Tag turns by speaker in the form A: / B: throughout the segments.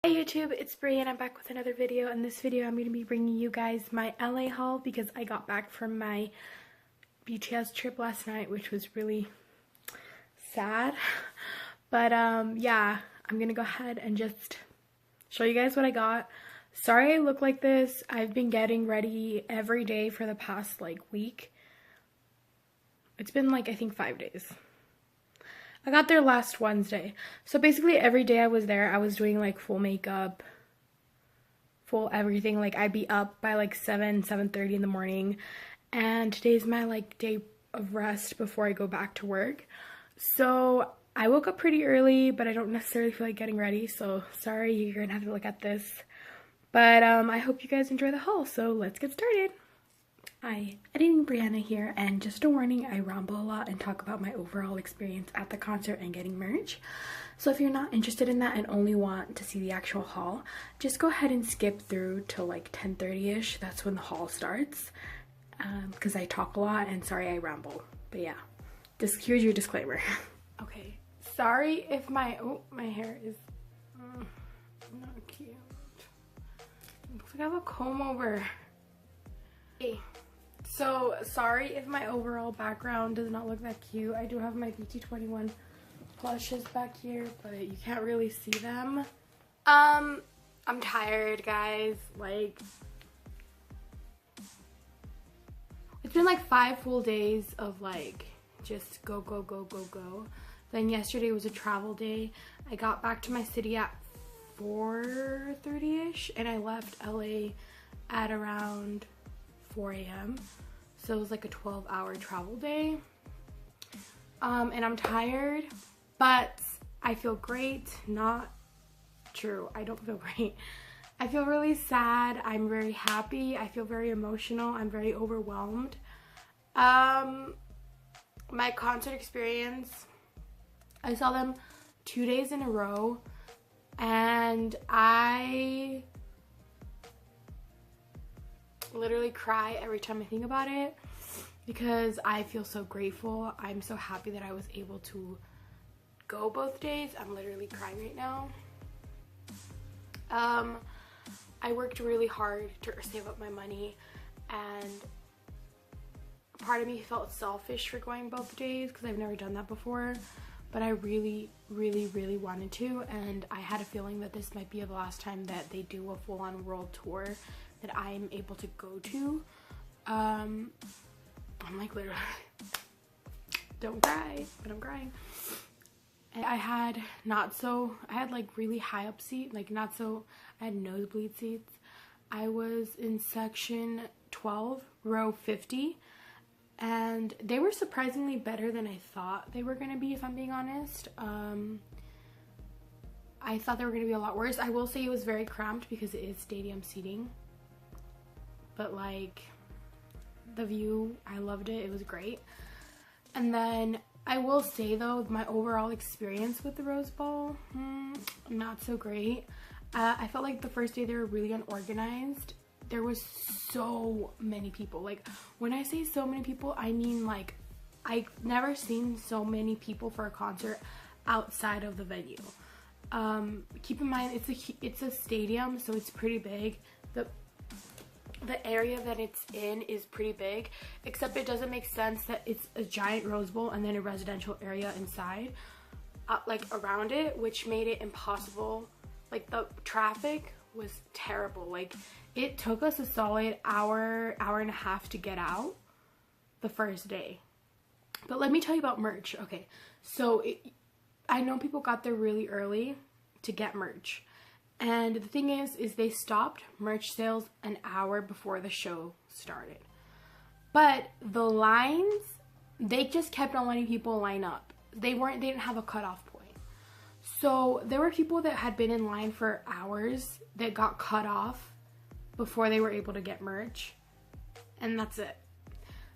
A: Hey YouTube, it's Brie and I'm back with another video. In this video, I'm going to be bringing you guys my LA haul because I got back from my BTS trip last night, which was really sad. But yeah, I'm going to go ahead and just show you guys what I got. Sorry I look like this. I've been getting ready every day for the past week. It's been I think 5 days. I got there last Wednesday. So basically every day I was there, I was doing full makeup, full everything. I'd be up by 7:30 in the morning. And today's my day of rest before I go back to work. So I woke up pretty early, but I don't necessarily feel like getting ready. So sorry, you're gonna have to look at this. But I hope you guys enjoy the haul. So let's get started. Hi, Editing Brianna here, and just a warning, I ramble a lot and talk about my overall experience at the concert and getting merch. So if you're not interested in that and only want to see the actual haul, just go ahead and skip through till 10:30ish. That's when the haul starts, because I talk a lot and sorry I ramble. But yeah, here's your disclaimer. Okay, sorry if my hair is not cute. It looks like I have a comb over. Hey. So, sorry if my overall background does not look that cute. I do have my BT21 plushes back here, but you can't really see them. I'm tired, guys. It's been 5 full days of just go, go, go, go, go. Then yesterday was a travel day. I got back to my city at 4:30ish, and I left LA at around 4 a.m. So it was a 12-hour travel day. And I'm tired, but I feel great. Not true, I don't feel great. I feel really sad. I'm very happy. I feel very emotional. I'm very overwhelmed. My concert experience, I saw them 2 days in a row, and I literally cry every time I think about it because I feel so grateful. I'm so happy that I was able to go both days. I'm literally crying right now. I worked really hard to save up my money, and part of me felt selfish for going both days because I've never done that before, but I really, really, really wanted to, and I had a feeling that this might be the last time that they do a full-on world tour that I'm able to go to. I'm literally, don't cry, but I'm crying. And I had really high up seat, I had nosebleed seats. I was in section 12, row 50, and they were surprisingly better than I thought they were gonna be, if I'm being honest. I thought they were gonna be a lot worse. I will say it was very cramped because it is stadium seating. But the view, I loved it. It was great. And then I will say though, my overall experience with the Rose Bowl, not so great. I felt like the first day they were really unorganized. There was so many people. When I say so many people, I mean I've never seen so many people for a concert outside of the venue. Keep in mind it's a stadium, so it's pretty big. The area that it's in is pretty big, except it doesn't make sense that it's a giant Rose Bowl and then a residential area inside, around it, which made it impossible. The traffic was terrible. It took us a solid hour and a half to get out the first day. But let me tell you about merch. Okay, so I know people got there really early to get merch. And the thing is they stopped merch sales an hour before the show started. But the lines, they just kept on letting people line up. They didn't have a cutoff point. So there were people that had been in line for hours that got cut off before they were able to get merch. And that's it.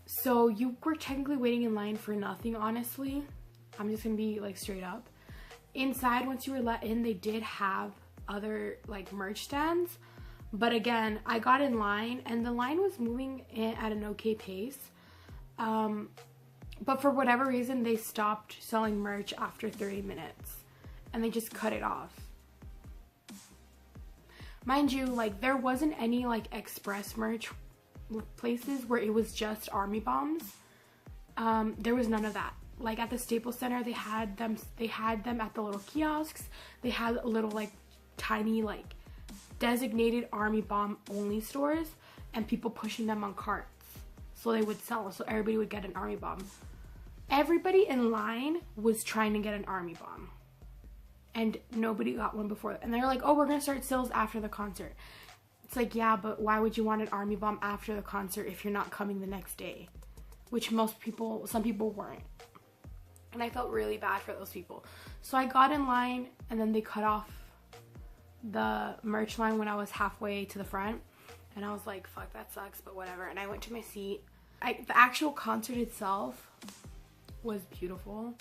A: So you were technically waiting in line for nothing, honestly. I'm just gonna be straight up. Inside, once you were let in, they did have other merch stands, but again, I got in line and the line was moving at an okay pace, but for whatever reason they stopped selling merch after 30 minutes and they just cut it off. mind you, like there wasn't any like express merch places where it was just Army Bombs. There was none of that. Like at the Staples Center, they had them at the little kiosks. They had a little like tiny like designated Army Bomb only stores, and people pushing them on carts so they would sell, so everybody would get an Army Bomb. Everybody in line was trying to get an Army Bomb, and nobody got one before. And they're like, oh, we're gonna start sales after the concert. It's like, yeah, but why would you want an Army Bomb after the concert if you're not coming the next day? Which some people weren't. And I felt really bad for those people. So I got in line, and then they cut off the merch line when I was halfway to the front. And I was like, fuck, that sucks, but whatever. And I went to my seat. The actual concert itself was beautiful.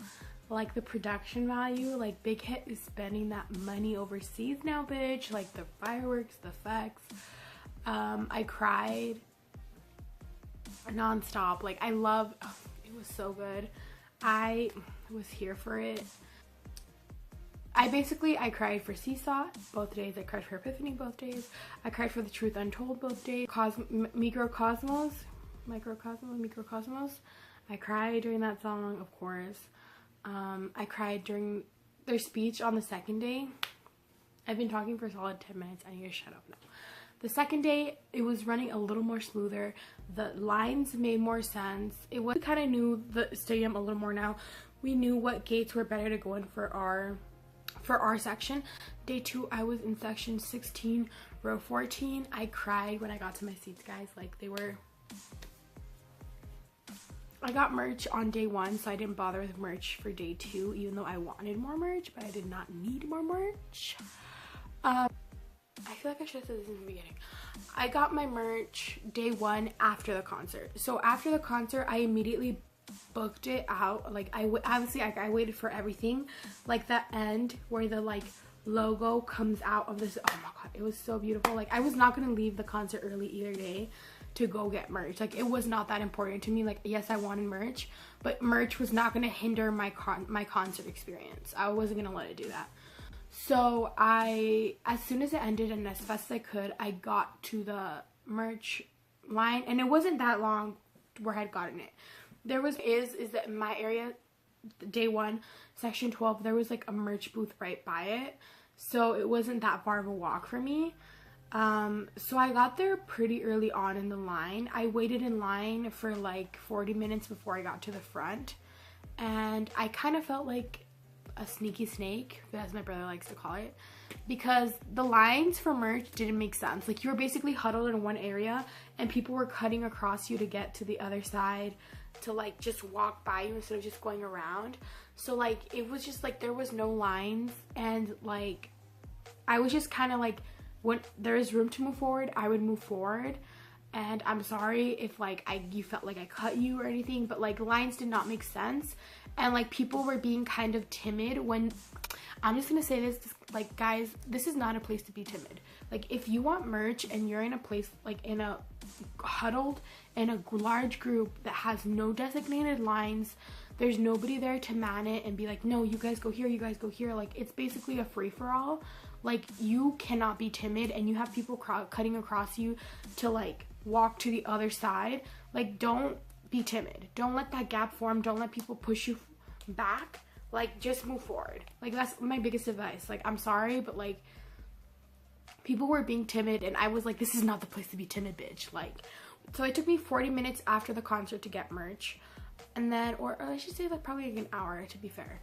A: Like the production value, like Big Hit is spending that money overseas now, bitch. Like the fireworks, the effects. I cried non-stop. Like it was so good. I was here for it. I cried for Seesaw both days. I cried for Epiphany both days. I cried for The Truth Untold both days. Microcosmos. I cried during that song, of course. I cried during their speech on the second day. I've been talking for a solid 10 minutes. I need to shut up now. The second day, it was running a little more smoother. The lines made more sense. We kind of knew the stadium a little more now. We knew what gates were better to go in for our section. Day 2, I was in section 16, row 14. I cried when I got to my seats, guys. Like I got merch on day 1, so I didn't bother with merch for day 2, even though I wanted more merch, but I did not need more merch. I feel like I should have said this in the beginning. I got my merch day 1 after the concert. So after the concert, I immediately booked it out. Like I waited for everything. Like the end where the like logo comes out of this. Oh my god, it was so beautiful. Like I was not gonna leave the concert early either day to go get merch. Like it was not that important to me. Like yes, I wanted merch, but merch was not gonna hinder my concert experience. I wasn't gonna let it do that. So as soon as it ended and as fast as I could, I got to the merch line, and it wasn't that long where I had gotten it. Is that in my area, day 1, section 12, there was like a merch booth right by it, so it wasn't that far of a walk for me. So I got there pretty early on in the line. I waited in line for like 40 minutes before I got to the front, and I kind of felt like a sneaky snake, as my brother likes to call it, because the lines for merch didn't make sense. Like you were basically huddled in one area and people were cutting across you to get to the other side to like just walk by you instead of just going around. So like it was just like there was no lines, and like I was just kind of like, when there is room to move forward, I would move forward. And I'm sorry if like you felt like I cut you or anything, but like lines did not make sense, and like people were being kind of timid when, I'm just gonna say this, like guys, this is not a place to be timid. Like if you want merch and you're in a place like in a huddled in a large group that has no designated lines, there's nobody there to man it and be like, no, you guys go here, you guys go here. Like it's basically a free-for-all. Like you cannot be timid, and you have people cutting across you to like walk to the other side. Like don't be timid, don't let that gap form, don't let people push you back. Like just move forward. Like that's my biggest advice. Like I'm sorry, but like people were being timid, and I was like, this is not the place to be timid, bitch. Like so it took me 40 minutes after the concert to get merch, and then or I should say like probably like an hour, to be fair.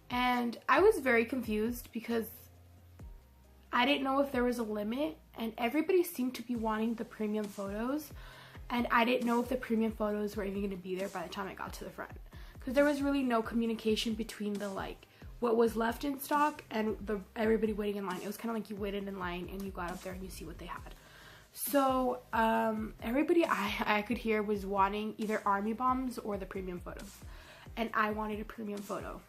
A: And I was very confused because I didn't know if there was a limit, and everybody seemed to be wanting the premium photos, and I didn't know if the premium photos were even going to be there by the time I got to the front, because there was really no communication between the like what was left in stock and the everybody waiting in line. It was kind of like you waited in line and you got up there and you see what they had. So everybody I could hear was wanting either Army Bombs or the premium photos, and I wanted a premium photo.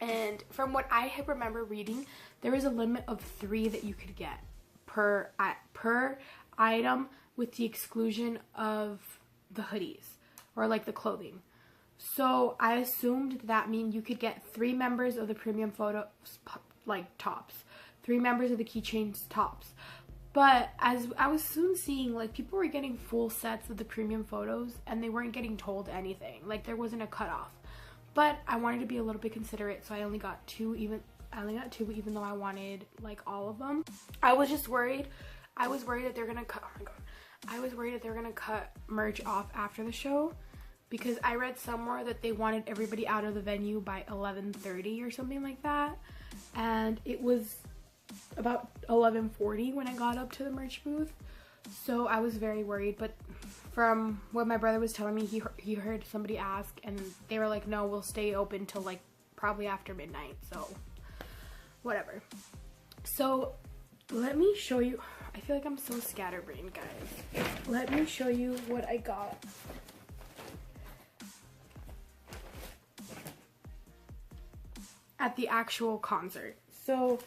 A: And from what I remember reading, there was a limit of 3 that you could get per item, with the exclusion of the hoodies or like the clothing. So I assumed that meant you could get 3 members of the premium photos, like tops, 3 members of the Keychains tops. But as I was soon seeing, like, people were getting full sets of the premium photos and they weren't getting told anything. Like, there wasn't a cutoff. But I wanted to be a little bit considerate, so I only got 2, even though I wanted like all of them. I was just worried. I was worried that they're gonna cut, oh my god. I was worried that they're gonna cut merch off after the show, because I read somewhere that they wanted everybody out of the venue by 11:30 or something like that. And it was about 11:40 when I got up to the merch booth, so I was very worried. But from what my brother was telling me, he heard somebody ask and they were like, no, we'll stay open till like probably after midnight, so whatever. So let me show you, I feel like I'm so scatterbrained, guys. Let me show you what I got. At the actual concert. So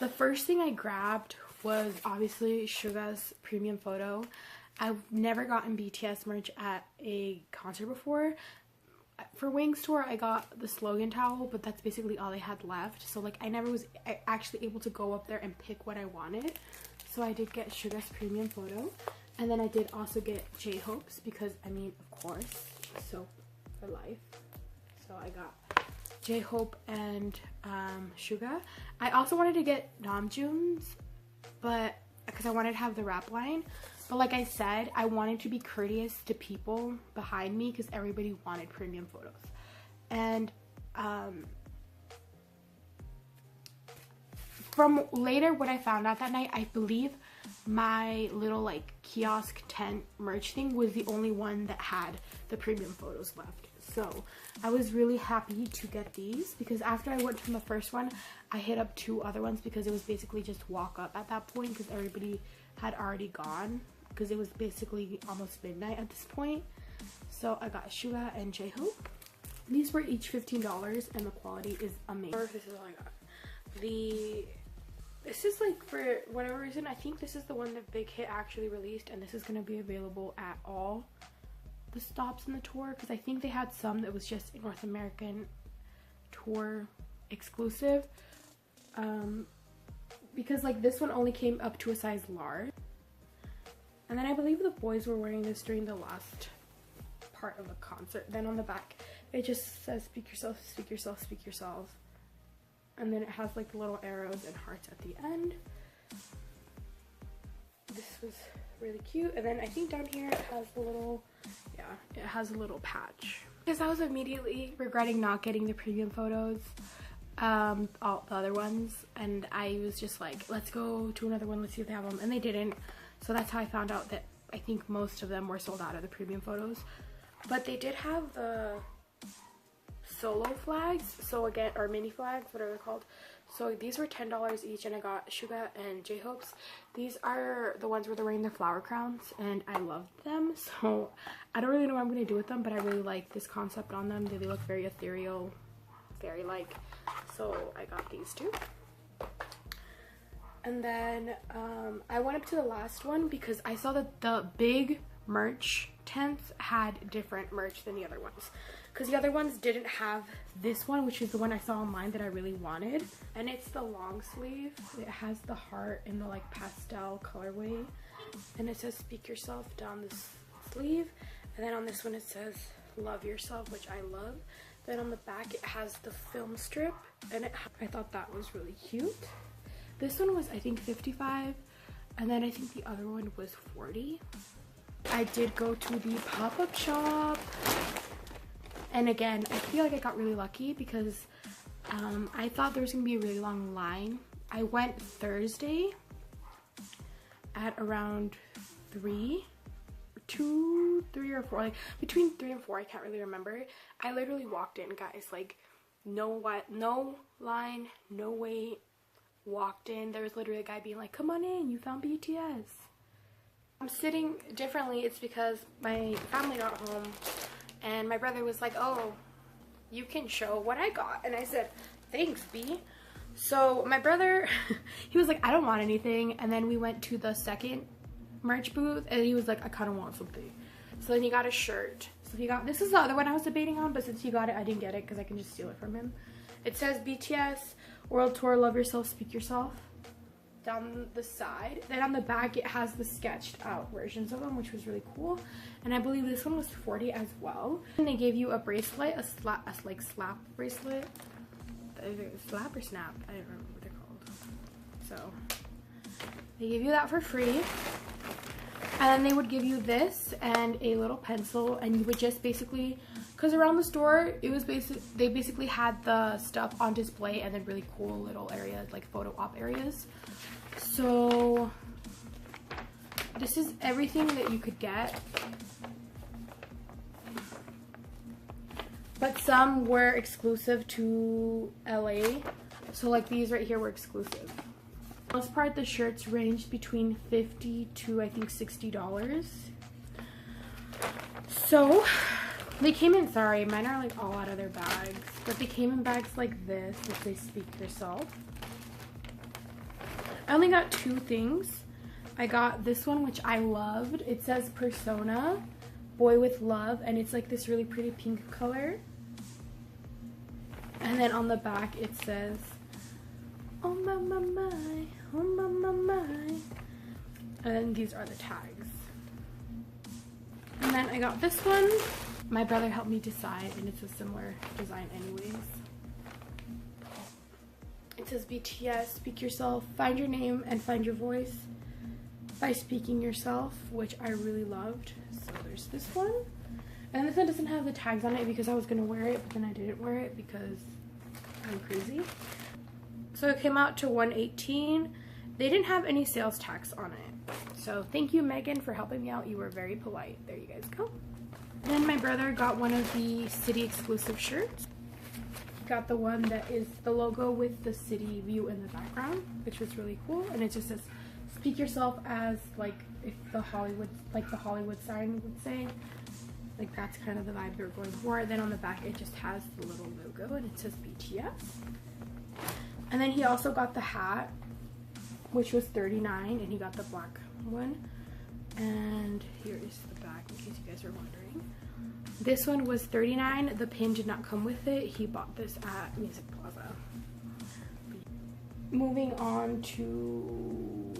A: the first thing I grabbed was obviously Suga's premium photo. I've never gotten BTS merch at a concert before. For Wings tour, I got the slogan towel, but that's basically all they had left. So like, I never was actually able to go up there and pick what I wanted. So I did get Suga's premium photo. And then I did also get J-Hope's, because I mean, of course, so for life. So I got J-Hope and Suga. I also wanted to get Namjoon's, but because I wanted to have the rap line. But like I said, I wanted to be courteous to people behind me because everybody wanted premium photos. And from later what I found out that night, I believe my little like kiosk tent merch thing was the only one that had the premium photos left. So I was really happy to get these, because after I went from the first one, I hit up 2 other ones because it was basically just walk up at that point, because everybody had already gone, because it was basically almost midnight at this point. So I got Suga and J-Hope. These were each $15 and the quality is amazing. This is all I got. This is like, for whatever reason, I think this is the one that Big Hit actually released, and this is going to be available at all the stops in the tour, because I think they had some that was just a North American tour exclusive, because like this one only came up to a size large. And then I believe the boys were wearing this during the last part of the concert. Then on the back it just says speak yourself, speak yourself, speak yourself, and then it has like the little arrows and hearts at the end. This was really cute. And then I think down here it has the little, yeah, it has a little patch, because I was immediately regretting not getting the premium photos, all the other ones, and I was just like, let's go to another one, let's see if they have them, and they didn't. So that's how I found out that I think most of them were sold out of the premium photos. But they did have the solo flags, so again, or mini flags, whatever they're called. So these were $10 each, and I got Suga and J-Hope's. These are the ones where they're wearing their flower crowns, and I loved them. So I don't really know what I'm going to do with them, but I really like this concept on them. They look very ethereal, fairy-like. So I got these two. And then I went up to the last one because I saw that the big merch tents had different merch than the other ones, because the other ones didn't have this one, which is the one I saw online that I really wanted. And it's the long sleeve. It has the heart in the like pastel colorway, and it says speak yourself down this sleeve. And then on this one it says love yourself, which I love. Then on the back it has the film strip, and I thought that was really cute. This one was, I think, $55, and then I think the other one was $40. I did go to the pop-up shop, and again, I feel like I got really lucky because I thought there was going to be a really long line. I went Thursday at around 3 or 4, like between 3 and 4, I can't really remember. I literally walked in, guys, like no line, no wait. Walked in, there was literally a guy being like, come on in, you found BTS. I'm sitting differently. It's because my family got home and my brother was like, oh, you can show what I got. And I said, thanks, B. So my brother, he was like, I don't want anything. And then we went to the second merch booth and he was like, I kind of want something. So then he got a shirt. So he got, this is the other one I was debating on, but since he got it, I didn't get it because I can just steal it from him. It says BTS World Tour, Love Yourself, Speak Yourself. down the side. Then on the back it has the sketched out versions of them, which was really cool. And I believe this one was $40 as well. And they gave you a bracelet, a slap bracelet. Slap or snap? I don't remember what they're called. So they gave you that for free. And then they would give you this and a little pencil, and you would just basically, because around the store it was they basically had the stuff on display and then really cool little areas like photo op areas. So this is everything that you could get, but some were exclusive to LA. So like these right here were exclusive. For the most part, the shirts ranged between $50 to I think $60. So they came in, sorry, mine are like all out of their bags, but they came in bags like this, which they Speak Yourself. I only got 2 things. I got this one, which I loved. It says Persona, Boy with Love, and it's like this really pretty pink color. And then on the back it says, oh my, my, my, oh my, my, my. And then these are the tags. And then I got this one. My brother helped me decide, and it's a similar design anyways. It says BTS, Speak Yourself, find your name and find your voice by speaking yourself, which I really loved. So there's this one. And this one doesn't have the tags on it because I was going to wear it, but then I didn't wear it because I'm crazy. So it came out to $118. They didn't have any sales tax on it. So thank you, Megan, for helping me out. You were very polite. There you guys go. Then my brother got one of the City exclusive shirts. Got the one that is the logo with the city view in the background, which was really cool. And it just says, Speak Yourself, as like if the Hollywood sign would say. Like that's kind of the vibe they're going for. Then on the back it just has the little logo and it says BTS. And then he also got the hat, which was $39, and he got the black one. And here is the back in case you guys are wondering. This one was $39. The pin did not come with it. He bought this at Music Plaza. Moving on to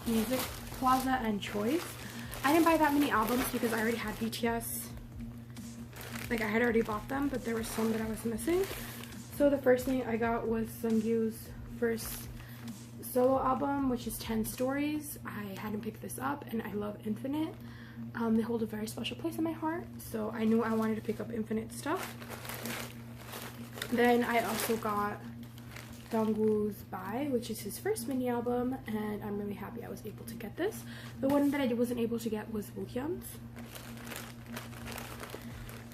A: Music Plaza and Choice. I didn't buy that many albums because I already had BTS. Like I had already bought them, but there were some that I was missing. So the first thing I got was Sungkyu's first solo album, which is 10 Stories. I hadn't picked this up, and I love Infinite. They hold a very special place in my heart, so I knew I wanted to pick up Infinite stuff. Then I also got Dongwoo's Bye, which is his first mini album, and I'm really happy I was able to get this. The one that I wasn't able to get was Woohyun's.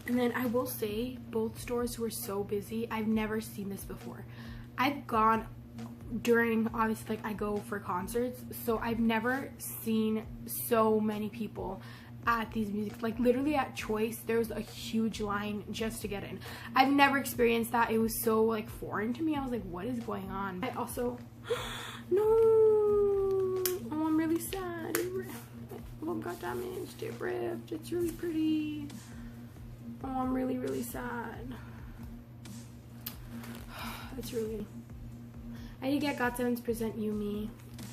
A: And then I will say, both stores were so busy. I've never seen this before. I've gone during, obviously, like I go for concerts, so I've never seen so many people at these music, like literally at Choice there was a huge line just to get in. I've never experienced that. It was so like foreign to me. I was like, what is going on? I also no, oh, I'm really sad. My album got damaged. It ripped. It's really pretty. Oh, I'm really, really sad. It's really, I did get GOT7's Present You Me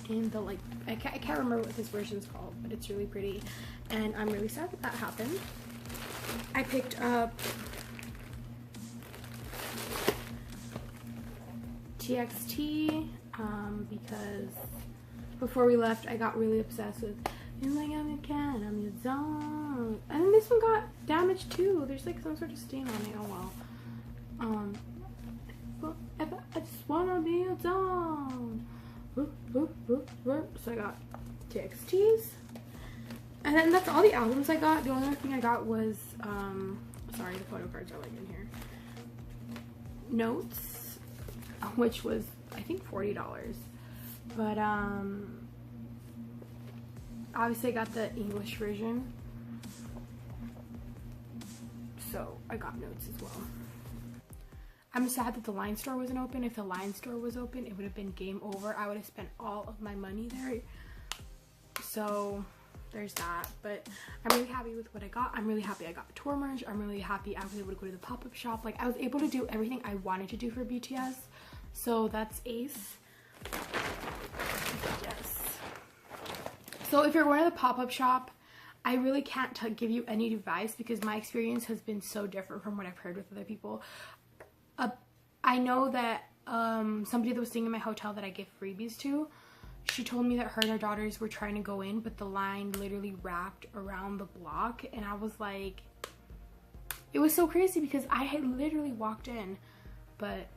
A: in the like, I can't remember what this version's called, but it's really pretty, and I'm really sad that that happened. I picked up TXT because before we left I got really obsessed with "You're like I'm your cat, I'm your dog," and then this one got damaged too. There's like some sort of stain on it. Oh well. I just wanna be a dog. So I got TXTs, and then that's all the albums I got. The only other thing I got was sorry, the photo cards are like in here. Notes, which was I think $40, but obviously I got the English version, so I got Notes as well. I'm sad that the Line store wasn't open. If the Line store was open, it would have been game over. I would have spent all of my money there. So there's that. But I'm really happy with what I got. I'm really happy I got tour merch. I'm really happy I was able to go to the pop-up shop. Like I was able to do everything I wanted to do for BTS. So that's ace. Yes. So if you're going to the pop-up shop, I really can't give you any advice because my experience has been so different from what I've heard with other people. I know that somebody that was staying in my hotel that I give freebies to, she told me that her and her daughters were trying to go in, but the line literally wrapped around the block, and I was like, it was so crazy because I had literally walked in, but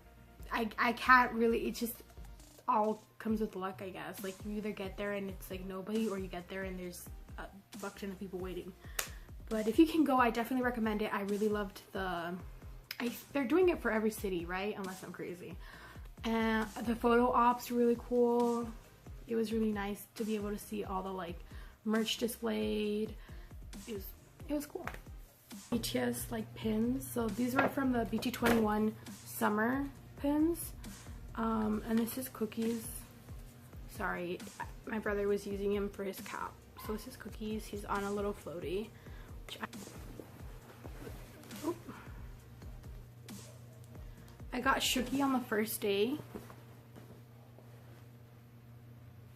A: I can't really, it just all comes with luck, I guess. Like, you either get there and it's like nobody, or you get there and there's a fuck ton of people waiting. But if you can go, I definitely recommend it. I really loved they're doing it for every city, right? Unless I'm crazy. And the photo ops were really cool. It was really nice to be able to see all the like merch displayed. It was cool. BTS like pins. So these were from the BT21 summer pins. And this is Cookies. Sorry, my brother was using him for his cap. So this is Cookies. He's on a little floaty. I got Shooky on the first day.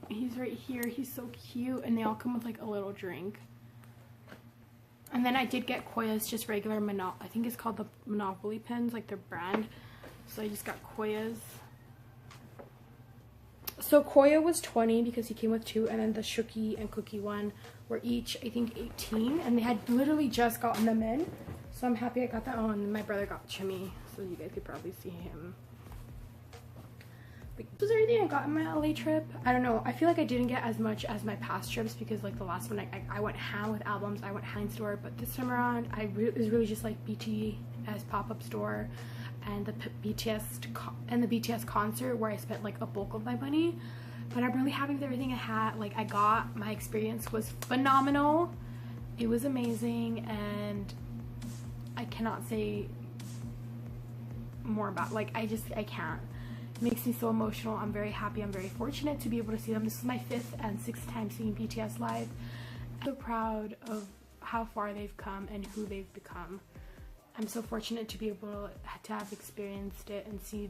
A: He's right here. He's so cute. And they all come with like a little drink. And then I did get Koya's just regular I think it's called the Monopoly pins, like their brand. So I just got Koya's. So Koya was 20 because he came with 2, and then the Shooky and Cookie one were each, I think, 18, and they had literally just gotten them in. So I'm happy I got that. Oh, and my brother got Chimmy, so you guys could probably see him. Like, this was everything I got in my LA trip. I don't know. I feel like I didn't get as much as my past trips because like the last one I went ham with albums. I went Heinz store, but this time around it was really just like BTS pop-up store and the BTS concert where I spent like a bulk of my money. But I'm really happy with everything I had. Like, I got, my experience was phenomenal. It was amazing, and I cannot say more about, like, I can't. It makes me so emotional. I'm very happy. I'm very fortunate to be able to see them. This is my 5th and 6th time seeing BTS live. I'm so proud of how far they've come and who they've become. I'm so fortunate to be able to have experienced it and see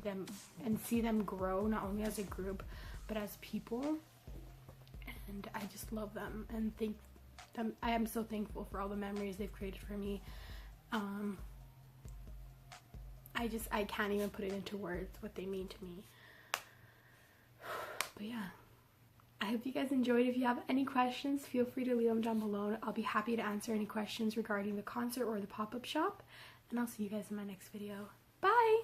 A: them grow, not only as a group but as people. And I just love them and thank them. I am so thankful for all the memories they've created for me. I can't even put it into words what they mean to me. But yeah, I hope you guys enjoyed. If you have any questions, feel free to leave them down below. I'll be happy to answer any questions regarding the concert or the pop-up shop. And I'll see you guys in my next video. Bye!